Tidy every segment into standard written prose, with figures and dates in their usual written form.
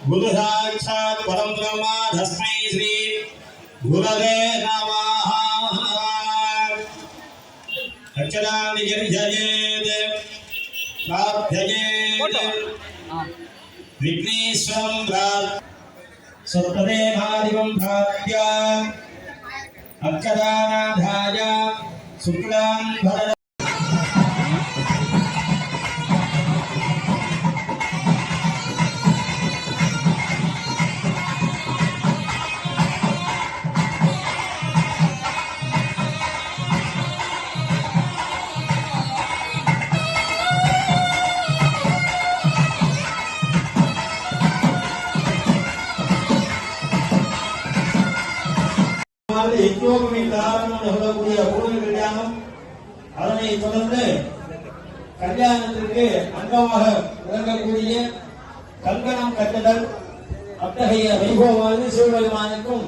गुरु साक्षात् परम ब्रह्म तस्मै श्री गुरवे नमः। अक्षराणि जर्जयेत् प्रार्थयेत् विघ्नेश्वरं सत्तदेवादिवं प्राप्य अक्षरानाधाय शुक्लां भरत அதனை தொடர்ந்து கல்யாணத்திற்கு அங்கமாக விளங்கக்கூடிய கங்கணம் கட்டுதல் அத்தகைய வைபவமானது சிவபெருமானுக்கும்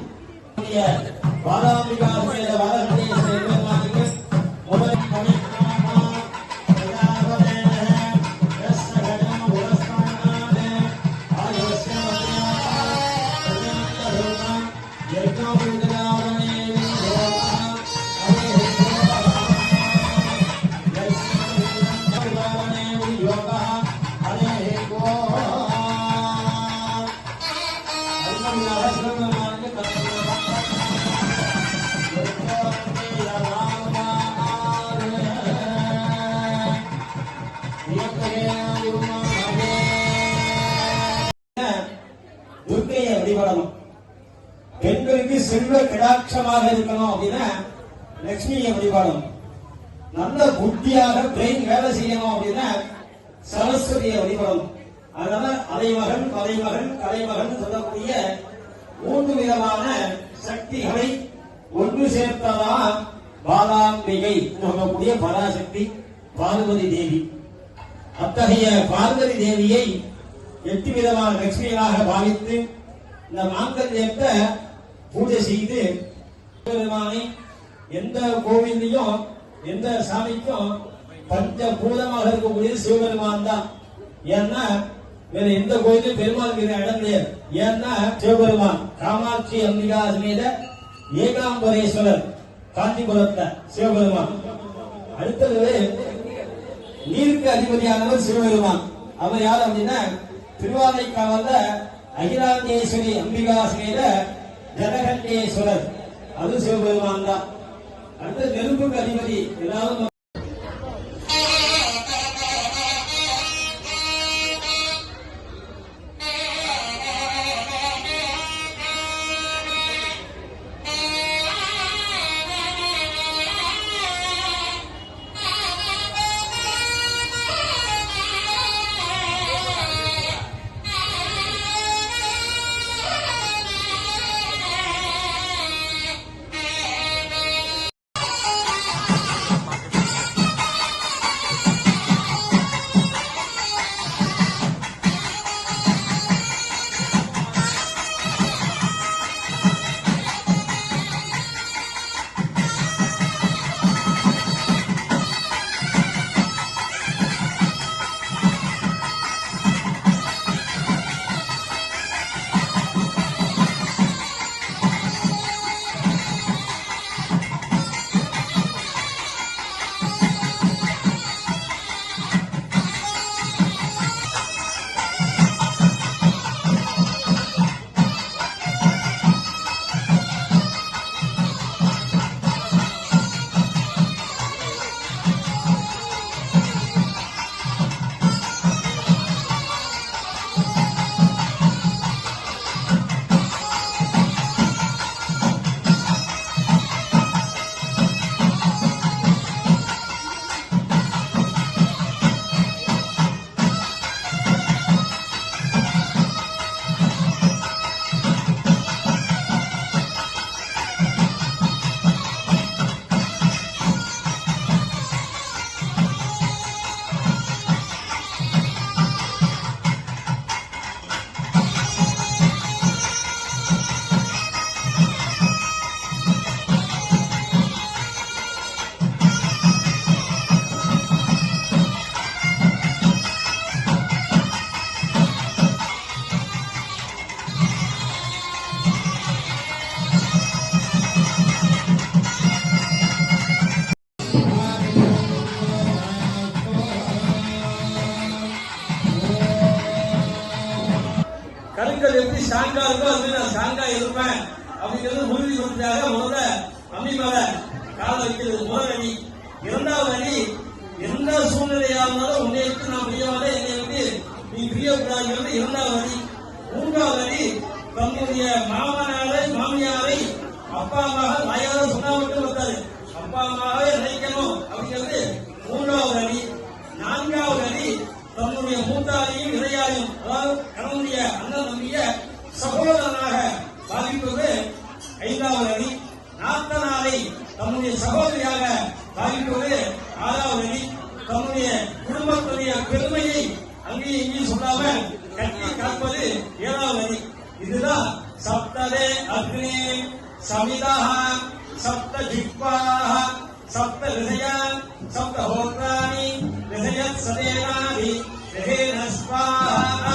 பாதாம்பிகா பெருமானுக்கு துர்க்கையை வழிபடணும். பெண்களுக்கு செல்வ கடாட்சமாக இருக்கணும் அப்படின்னா லட்சுமியை வழிபடணும். நல்ல புத்தியாக பிரெயின் வேலை செய்யணும் அப்படின்னா சரஸ்வதியை வழிபடணும். அதனால அலைமகன் கலைமகன் கலைமகன் சொல்லக்கூடிய 3 விதமான சக்திகளை ஒன்று சேர்த்ததான் பாலாம்பிகை சொல்லக்கூடிய பராசக்தி பார்வதி தேவி. அத்தகைய பார்வதி தேவியை 8 விதமான லட்சுமிகளாக பாவித்து இந்த மாங்கல்யத்தை பூஜை செய்து பெருமானை எந்த கோவிலையும் எந்த சாமிக்கும் பஞ்சபூதமாக இருக்கக்கூடிய சிவபெருமான் தான். ஏன்னா வேற எந்த கோயிலும் பெருமாளுக்கு இடம் கிடையாது. ஏன்னா சிவபெருமான் காமாட்சி அம்பிகா சமேத ஏகாம்பரேஸ்வரர் காஞ்சிபுரத்தை சிவபெருமான். அடுத்தது நீருக்கு அதிபதியானவர் சிவபெருமான். அவர் யார் அப்படின்னா திருவானைக்காவல்ல அகிலாண்டேஸ்வரி அம்பிகா சமேத ஜனகண்டேஸ்வரர், அது சிவபெருமான் தான். அடுத்த நெருப்புக்கு அதிபதி எல்லாரும் கருக்கள் எப்படி ஸ்ட்ராங்கா இருக்கோ அது நான் ஸ்ட்ராங்கா இருப்பேன் அப்படிங்கிறது உறுதி கொடுத்ததாக முதல்ல அம்மி மேல கால வைக்கிறது முதல் அடி. இரண்டாவது அடி, எந்த சூழ்நிலையா இருந்தாலும் உன்னை விட்டு நான் பிரியவாத, என்னை விட்டு நீ பிரியக்கூடாது இரண்டாவது அடி. மூன்றாவது அடி, தன்னுடைய மாமனாரை மாமியாரை அப்பா அம்மாக வாயார சொன்னா மட்டும் வந்தாரு, அப்பா அம்மாவே நினைக்கணும் அப்படிங்கிறது மூன்றாவது அடி. நான்காவது அடி, தன்னுடைய மூத்தாரையும் இளையாரையும், அதாவது கணவனுடைய அண்ணன் தம்பிய சகோதரனாக பாதிப்பது ஐந்தாவது அடி. நாத்தனாரை தன்னுடைய சகோதரியாக பாதிப்பது ஆறாவது அடி. தன்னுடைய குடும்பத்துடைய பெருமையை அங்கேயும் இங்கேயும் சொல்லாம கட்டி காப்பது ஏழாவது அடி. இதுதான் சப்ததே அக்னே சமிதாக சப்த ஜிஹ்வாஹ சப்த ஹிருதயான் சப்த ஹோத்ராணி ஹிருதயத் சதேனாதி ஹிருதேன ஸ்வாஹா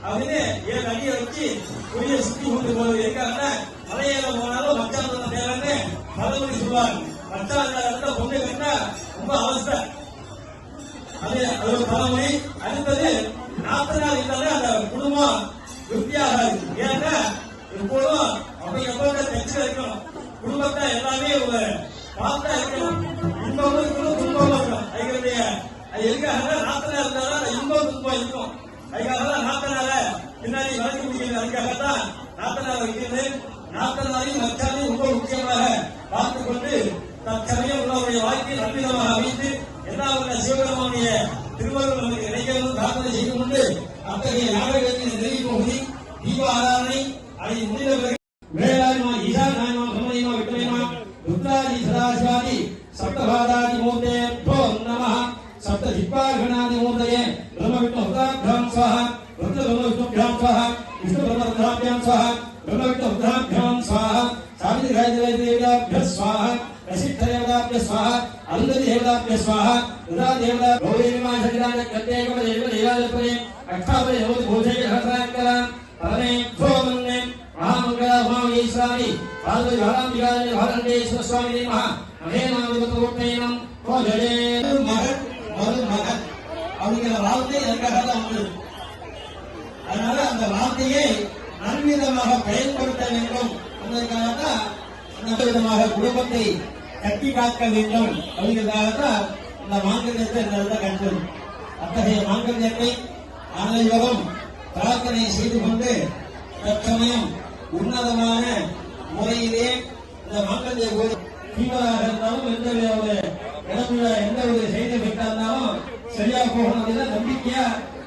அப்படின்னு 7 அடியை வச்சு புரிய சுத்தி கொண்டு போவது. இருக்காங்க மலையேற போனாலும் மச்சான் தேவைன்னு பலமுறை சொல்லுவாங்க. மச்சான் பொண்ணு கட்டினா ரொம்ப அவஸ்தை, அது ஒரு பலமொழி. அடுத்தது நாத்தனார் இருந்தாலே அந்த குடும்பம் திருப்தியாகாது. ஏன்னா எப்போதும் அவங்க எப்போது தச்சு இருக்கணும், குடும்பத்தை எல்லாமே ஒரு பார்த்தா இருக்கணும், இன்பமும் இருக்கணும் துன்பமும் இருக்கணும். அதுகளுடைய அது எதுக்காக நாத்தனார் இருந்தாலும் அந்த இன்பம் துன்பம் இருக்கும். அதுக்காக நாத்தனார பின்னாடி வளர்க்க முடியாது. அதுக்காகத்தான் நாத்தனார் வைக்கிறது. நாத்தனாரையும் மச்சானையும் ரொம்ப முக்கியமாக பார்த்துக் கொண்டு தற்சமயம் உள்ளவருடைய வாழ்க்கையை நம்பிதமாக அமைத்து எல்லா சிவபெருமானுடைய திருவள்ளுவர் நமக்கு கிடைக்கிறது பிரார்த்தனை செய்து கொண்டு அத்தகைய யாகத்தின் நிறைவு பகுதி தீப ஆராதனை அதை முடிந்த பிறகு வேளாண்மா ஈசா நாயமா பிரம்மயமா விக்ரயமா ருத்ராதி சதாசிவாதி சப்தபாதாதி மூர்த்தேभ्यो நமः சப்த ஜிஹ்வாகணாதி மூர்த்தயே பிரம்ம விஷ்ணு ருத்ராभ्यां ஸ்வாஹா ருத்ர பிரம்ம விஷ்ணுभ्यां ஸ்வாஹா விஷ்ணு பிரம்ம ருத்ராभ्यां ஸ்வாஹா பிரம்ம விஷ்ணு ருத்ராभ्यां ஸ்வாஹா சாவித்ரி காயத்ரி தேவதாभ्य ஸ்வாஹா वशिष्ठ देवताभ्य स्वाहा अरुंधति देवताभ्य स्वाहा रुद्रा देवता गौरीमा शक्राज कत्तेकम देव देवालपरे अष्टापरे नमो भूषे सहस्राकरा परमे भोमन्ने महामंगला उमामये स्वामी पार्वती भारांबिकाय भारंडेश्वर स्वामी नमः अहेनामिवतोट्टैनं कोजले மகன் அப்படிங்கிற வார்த்தை எனக்காக தான் உண்டு. அதனால அந்த வார்த்தையை நன்விதமாக பயன்படுத்த வேண்டும் என்பதற்காக தான் நல்ல விதமாக குடும்பத்தை கட்டி காக்க வேண்டும் அப்படிங்கிறதுக்காகத்தான் இந்த மாங்கல்யத்தை கண்டது. அத்தகைய மாங்கல்யத்தை அனைவரும் பிரார்த்தனை செய்து கொண்டு தற்சமயம் உன்னதமான முறையிலே இந்த மாங்கல்ய தீவிராக இருந்தாலும் எந்த ஒரு இடத்துல எந்த ஒரு செய்தி பெற்றா இருந்தாலும் சரியா போகணும் அப்படின்னா நம்பிக்கையா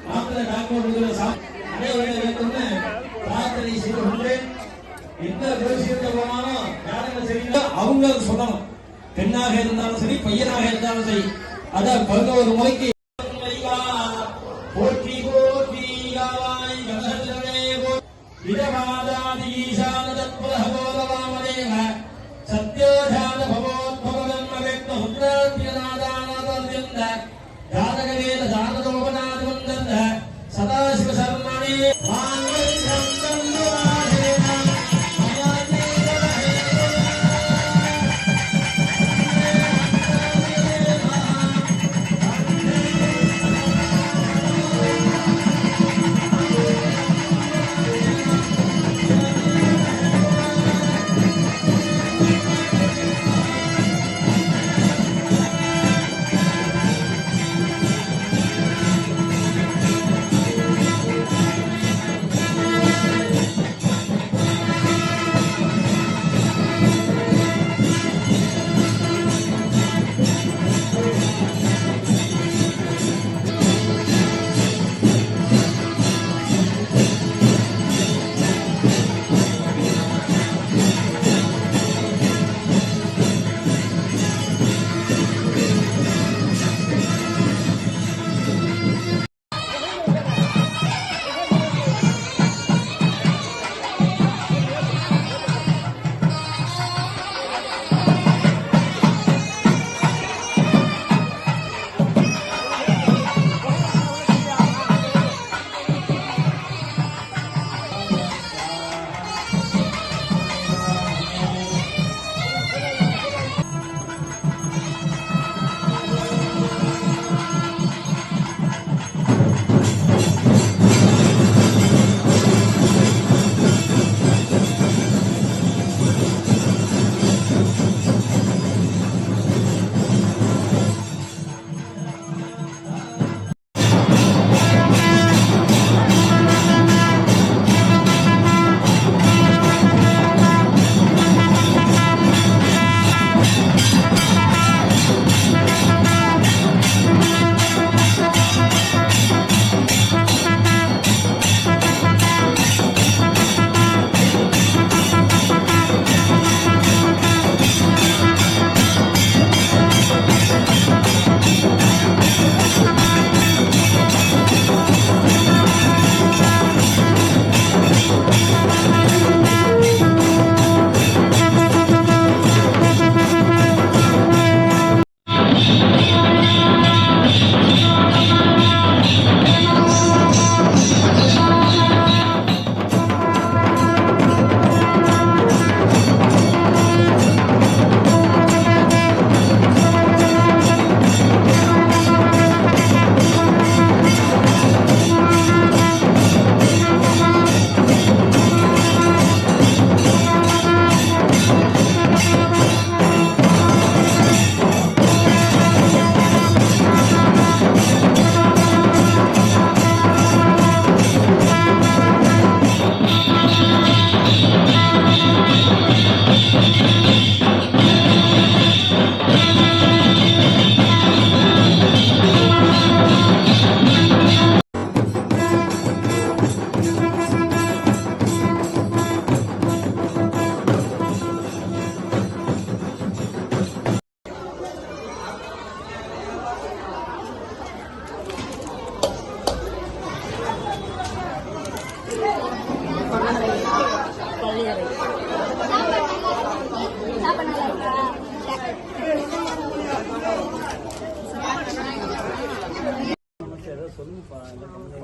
மாத்திரை டாக்டர் அடைய வேண்டும்னு பிரார்த்தனை செய்து கொண்டு எந்த ஜோசியத்தை போனாலும் யாருக்கு சரிங்களோ அவங்க சொல்லணும். பெண்ணாக இருந்தாலும் சரி பையனாக இருந்தாலும் சரி அத 11 முறைக்கு போற்றி போற்றி யாவாய் கதல்லவே விதமாதாதி ஈசான தத்வஹகோதவாமதேவ சத்யோஜாத பவோத்பவம் மகத்வ உத்ராத்யநாதானதந்திந்த ஜாதகவேத ஜாதகோபநாதவந்தந்த சதாசிவ சர்மணே மாங்கல்யம் தந்துவாதேன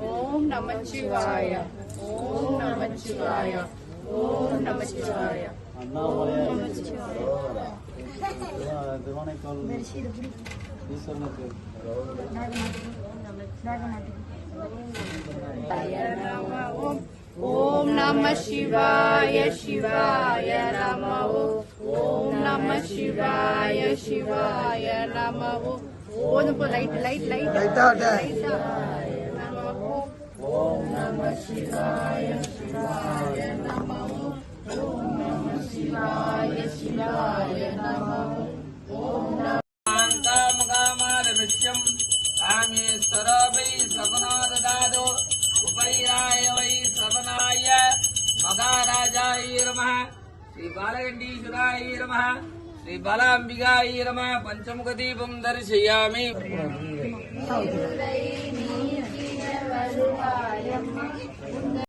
ஓம் நமச்சிவாய ஓம் நமச்சிவாய ஓம் நமச்சிவாய திருவானைக்கால் ஈஸ்வரனுக்கு ஓம் நம சிவாய சிவாய நம ஓம் நம சிவாய சிவாய நம ஓம் லைட் லைட் லைட் ஓம் நம சிவாய சிவாய நம ஓம் நம சிவாய சிவாய நம ஓம் நம कामकामादविश्यम् कामेश्वर वै सपनो ददातु उपैराय वै सपनाय मगाराजाय नमः श्री बालगण्डीश्वराय नमः श्री बालाम्बिकाय नमः पञ्चमुखदीपं दर्शयामि